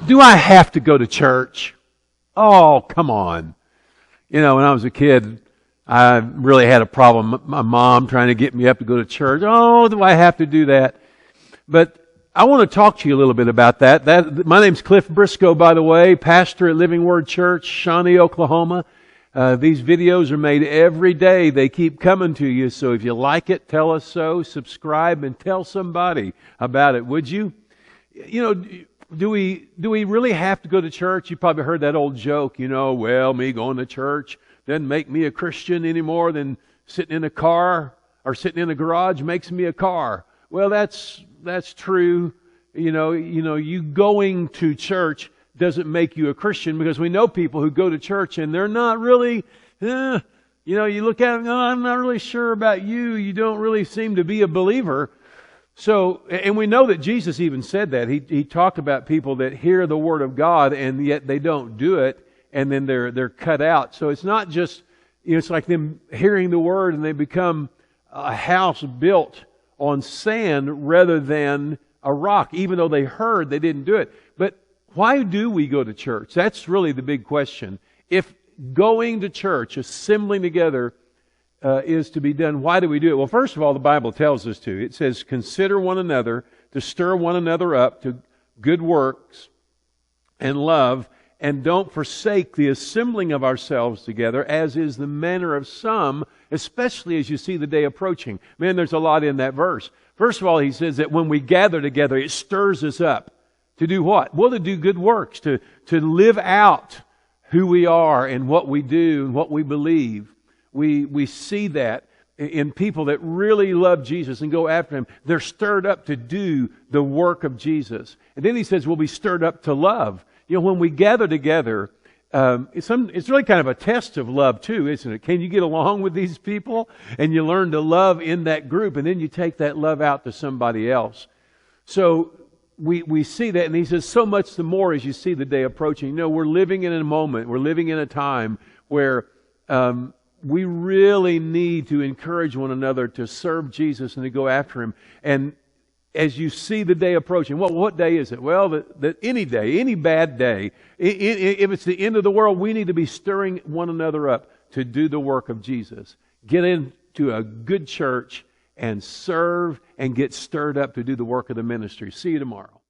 Do I have to go to church? Oh, come on. You know, when I was a kid, I really had a problem with my mom trying to get me up to go to church. Oh, do I have to do that? But I want to talk to you a little bit about that. My name's Cliff Briscoe, by the way, pastor at Living Word Church, Shawnee, Oklahoma. These videos are made every day. They keep coming to you. So if you like it, tell us so. Subscribe and tell somebody about it, would you? You know, do we really have to go to church? You probably heard that old joke, you know, well, me going to church doesn't make me a Christian any more than sitting in a car or sitting in a garage makes me a car. Well, that's true. You know, you going to church doesn't make you a Christian, because we know people who go to church and they're not really, you know, you look at them, oh, I'm not really sure about you. You don't really seem to be a believer. So, and we know that Jesus even said that. He talked about people that hear the Word of God and yet they don't do it, and then they're cut out. So it's not just, you know, it's like them hearing the Word and they become a house built on sand rather than a rock. Even though they heard, they didn't do it. But why do we go to church? That's really the big question. If going to church, assembling together, is to be done, why do we do it? Well, first of all, the Bible tells us to. It says, consider one another, to stir one another up to good works and love, and don't forsake the assembling of ourselves together, as is the manner of some, especially as you see the day approaching. Man, there's a lot in that verse. First of all, he says that when we gather together, it stirs us up. To do what? Well, to do good works, to live out who we are and what we do and what we believe. We see that in people that really love Jesus and go after Him. They're stirred up to do the work of Jesus. And then he says we'll be stirred up to love. You know, when we gather together, it's really kind of a test of love too, isn't it? Can you get along with these people? And you learn to love in that group, and then you take that love out to somebody else. So we see that, and he says so much the more as you see the day approaching. You know, we're living in a moment, we're living in a time where we really need to encourage one another to serve Jesus and to go after Him. And as you see the day approaching, what day is it? Well, any day, any bad day, if it's the end of the world, we need to be stirring one another up to do the work of Jesus. Get into a good church and serve and get stirred up to do the work of the ministry. See you tomorrow.